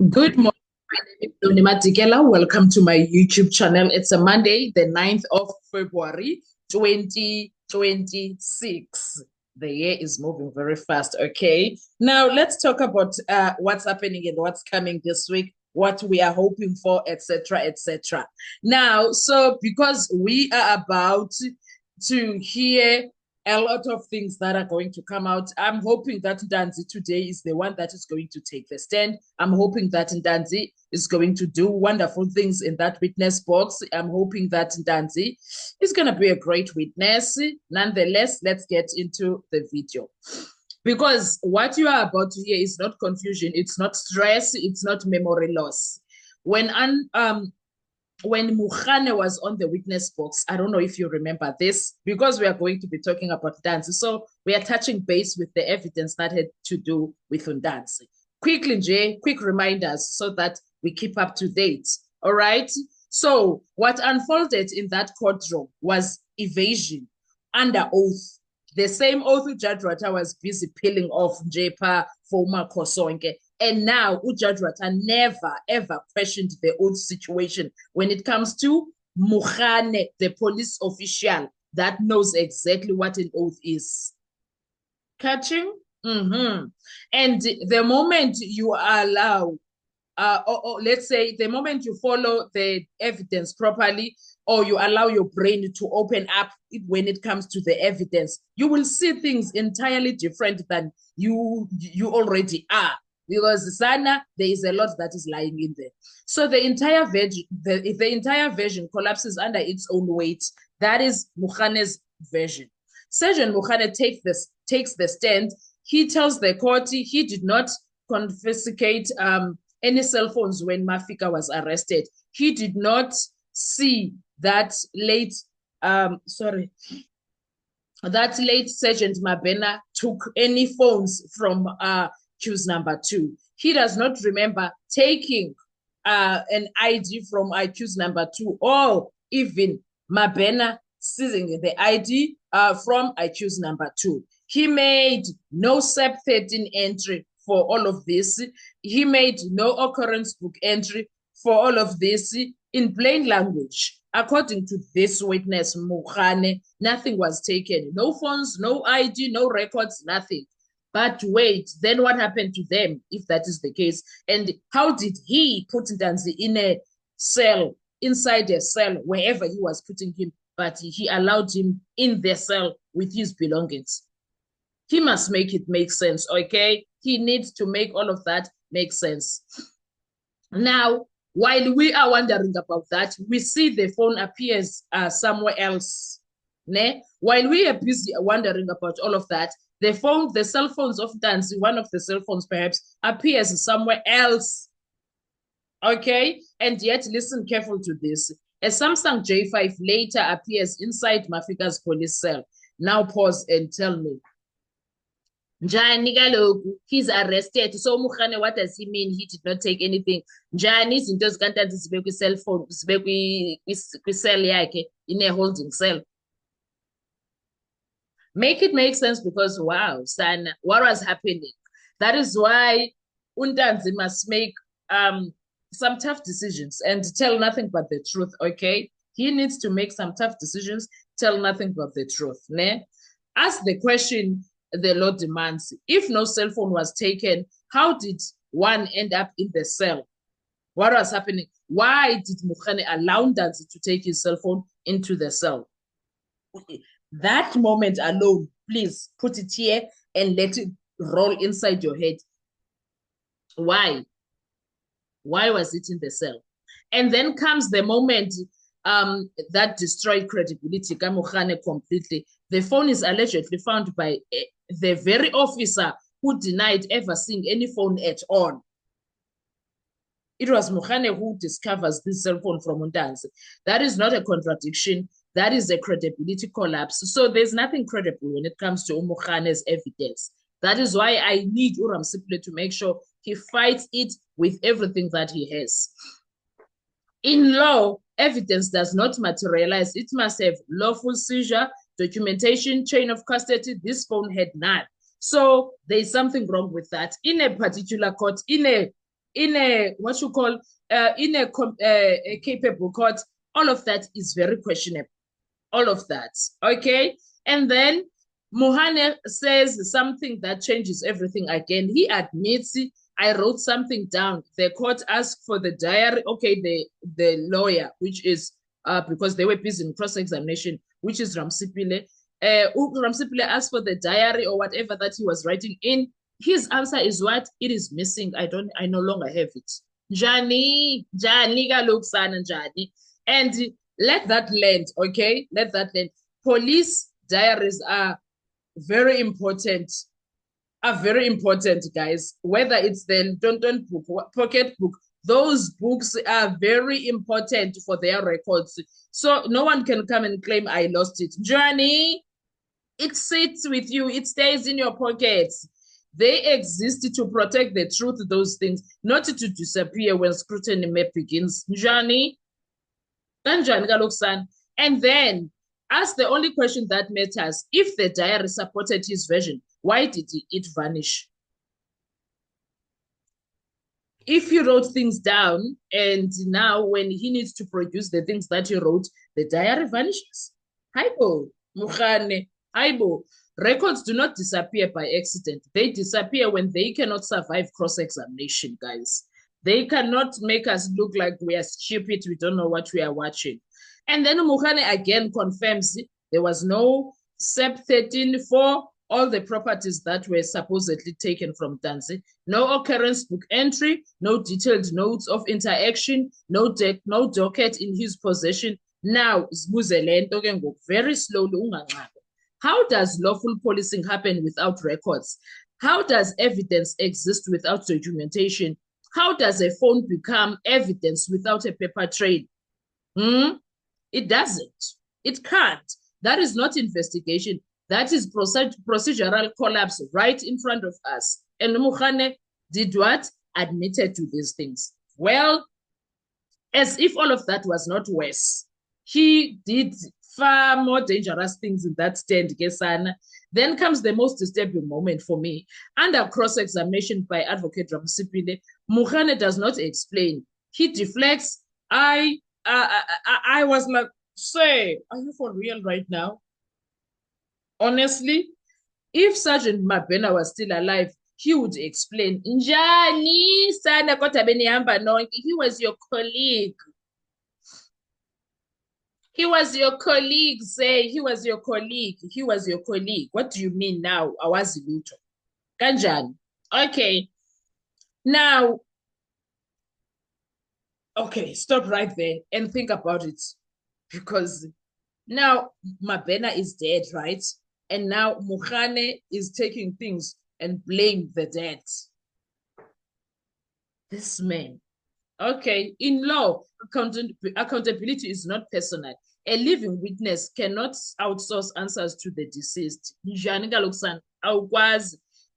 Good morning. My name is Donima Dikela. Welcome to my YouTube channel. It's a Monday, the 9th of February, 2026. The year is moving very fast. Okay. Now let's talk about what's happening and what's coming this week, what we are hoping for, etc., etc. Now, so because we are about to hear a lot of things that are going to come out. I'm hoping that Ndanzi today is the one that is going to take the stand. I'm hoping that Ndanzi is going to do wonderful things in that witness box. I'm hoping that Ndanzi is going to be a great witness. Nonetheless, let's get into the video. Because what you are about to hear is not confusion, it's not stress, it's not memory loss. When Mokgane was on the witness box, I don't know if you remember this, because we are going to be talking about Ndanzi. So we are touching base with the evidence that had to do with Ndanzi. Quickly, Jay, quick reminders so that we keep up to date. All right. So what unfolded in that courtroom was evasion under oath. The same oath Judge Rata was busy peeling off Jepa former Kosonke. And now Judge Rata never, ever questioned the oath situation when it comes to Mokgane, the police official that knows exactly what an oath is. Catching? Mm-hmm. And the moment you allow, or let's say the moment you follow the evidence properly, or you allow your brain to open up when it comes to the evidence, you will see things entirely different than you already are. Because Sana, there is a lot that is lying in there. So the entire version collapses under its own weight. That is Mokgane's version. Sergeant Mokgane takes the stand. He tells the court he did not confiscate any cell phones when Mafika was arrested. He did not see that late Sergeant Mabena took any phones from accused number 2. He does not remember taking an ID from accused number 2, or even Mabena seizing the ID from accused number 2. He made no SEP 13 entry for all of this. He made no occurrence book entry for all of this. In plain language, according to this witness, Mokgane, nothing was taken. No phones, no ID, no records, nothing. But wait, then what happened to them, if that is the case? And how did he put Ndanzi in a cell, inside a cell, wherever he was putting him, but he allowed him in the cell with his belongings? He must make it make sense, okay? He needs to make all of that make sense. Now, while we are wondering about that, we see the phone appears somewhere else. Ne? While we are busy wondering about all of that, the cell phones of Ndanzi, one of the cell phones perhaps, appears somewhere else. Okay? And yet, listen careful to this. A Samsung J5 later appears inside Mafika's police cell. Now pause and tell me. Njani kaloku, he's arrested. So Mokgane, what does he mean? He did not take anything. Njani izinto zikantanzi zibe kwi-cell phone, zibe kwi-cell yakhe, in a holding cell. Make it make sense, because wow, Sana, what was happening? That is why Ndanzi must make some tough decisions and tell nothing but the truth, okay? He needs to make some tough decisions, tell nothing but the truth. Ne? Ask the question the law demands. If no cell phone was taken, how did one end up in the cell? What was happening? Why did Mokgane allow Ndanzi to take his cell phone into the cell? That moment alone, please put it here and let it roll inside your head. Why? Why was it in the cell? And then comes the moment that destroyed credibility, Mokgane, completely. The phone is allegedly found by the very officer who denied ever seeing any phone at all. It was Mokgane who discovers this cell phone from Ndanzi. That is not a contradiction. That is a credibility collapse. So there's nothing credible when it comes to Mokgane's evidence. That is why I need Uram Siple to make sure he fights it with everything that he has. In law, evidence does not materialize. It must have lawful seizure, documentation, chain of custody. This phone had none. So there's something wrong with that. In a particular court, in a in a what you call in a capable court, all of that is very questionable. All of that, okay? And then Mohane says something that changes everything again. He admits, I wrote something down. The court asked for the diary. Okay, the lawyer, which is because they were busy in cross-examination, which is Ramsipile. Ramsipile asked for the diary or whatever that he was writing in. His answer is what? It is missing. I no longer have it. Jani kaloku sana Jani. And let that land, okay? Let that land. Police diaries are very important, guys. Whether it's the Tonton book, pocket book, those books are very important for their records. So no one can come and claim I lost it. Johnny, it sits with you. It stays in your pockets. They exist to protect the truth, those things, not to disappear when scrutiny begins. Johnny, and then ask the only question that matters. If the diary supported his version, why did it vanish? If he wrote things down and now when he needs to produce the things that he wrote, the diary vanishes. Haibo, Mukhane, Haibo. Records do not disappear by accident. They disappear when they cannot survive cross-examination, guys. They cannot make us look like we are stupid. We don't know what we are watching. And then Mukhane again confirms there was no SEP 13 for all the properties that were supposedly taken from Tanzi. No occurrence book entry, no detailed notes of interaction, no docket in his possession. Now, very slowly. How does lawful policing happen without records? How does evidence exist without documentation? How does a phone become evidence without a paper trail? It doesn't. It can't. That is not investigation. That is procedural collapse right in front of us. And Mukhane did what? Admitted to these things. Well, as if all of that was not worse, he did far more dangerous things in that stand, Gesana. Then comes the most disturbing moment for me. Under cross-examination by Advocate Ramsipile, Mukhane does not explain. He deflects. I was like, say, are you for real right now? Honestly, if Sergeant Mabena was still alive, he would explain. Njani sana kodwa benihamba nonke. He was your colleague. He was your colleague, say. He was your colleague. He was your colleague. What do you mean now? Awazi lutho. Kanjani? Okay. Now, okay, stop right there and think about it. Because now Mabena is dead, right? And now Mukhane is taking things and blame the dead. This man. Okay, in law, accountability is not personal. A living witness cannot outsource answers to the deceased.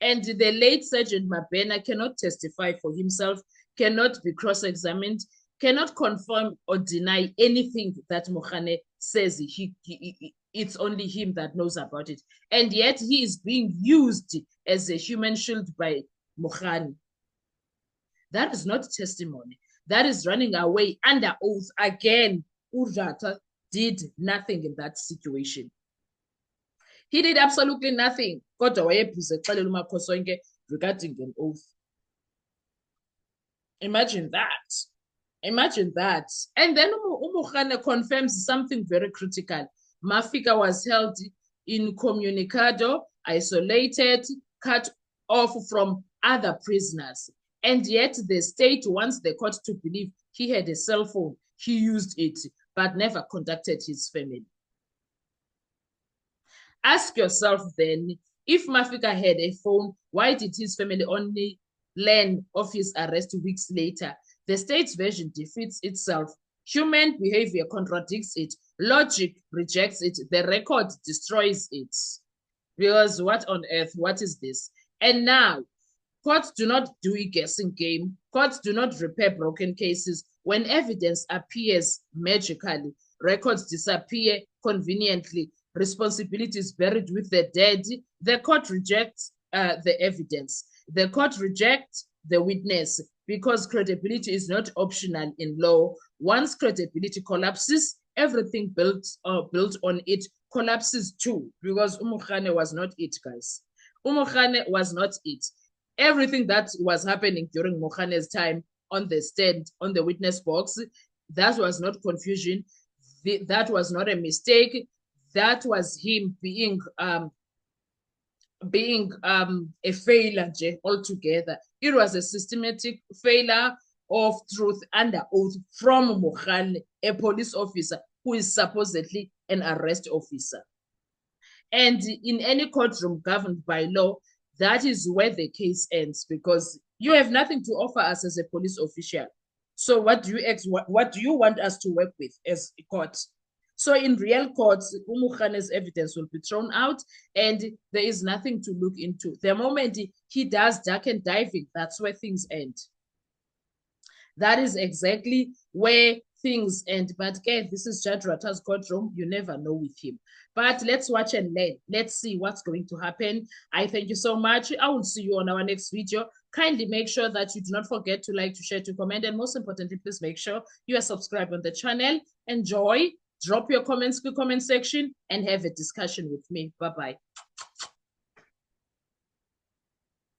And the late Sergeant Mabena cannot testify for himself, cannot be cross-examined, cannot confirm or deny anything that Mukhane says it's only him that knows about it. And yet he is being used as a human shield by Mukhane. That is not testimony. That is running away under oath. Again, Urjata did nothing in that situation. He did absolutely nothing. Regarding an oath. Imagine that. Imagine that. And then Umukhane confirms something very critical. Mafika was held incommunicado, isolated, cut off from other prisoners. And yet the state wants the court to believe he had a cell phone. He used it, but never contacted his family. Ask yourself then, if Mafika had a phone, why did his family only learn of his arrest weeks later? The state's version defeats itself. Human behavior contradicts it. Logic rejects it. The record destroys it. Because what on earth? What is this? And now, courts do not do a guessing game. Courts do not repair broken cases. When evidence appears magically, records disappear conveniently, responsibility is buried with the dead, the court rejects the evidence. The court rejects the witness. because credibility is not optional in law. Once credibility collapses, everything built on it collapses too, because Umokgane was not it, guys. Umokgane was not it. Everything that was happening during Mokgane's time on the stand, on the witness box, that was not confusion. That was not a mistake. That was him being a failure altogether. It was a systematic failure of truth under oath from Mogale, a police officer who is supposedly an arrest officer. And in any courtroom governed by law, that is where the case ends, because you have nothing to offer us as a police official. So what do you want us to work with as a court? So in real courts, Umokgane's evidence will be thrown out and there is nothing to look into. The moment he does duck and diving, that's where things end. That is exactly where things end. But again, this is Judge Rata's courtroom. You never know with him. But let's watch and learn. Let's see what's going to happen. I thank you so much. I will see you on our next video. Kindly make sure that you do not forget to like, to share, to comment, and most importantly, please make sure you are subscribed on the channel. Enjoy. Drop your comments in the comment section and have a discussion with me. Bye-bye.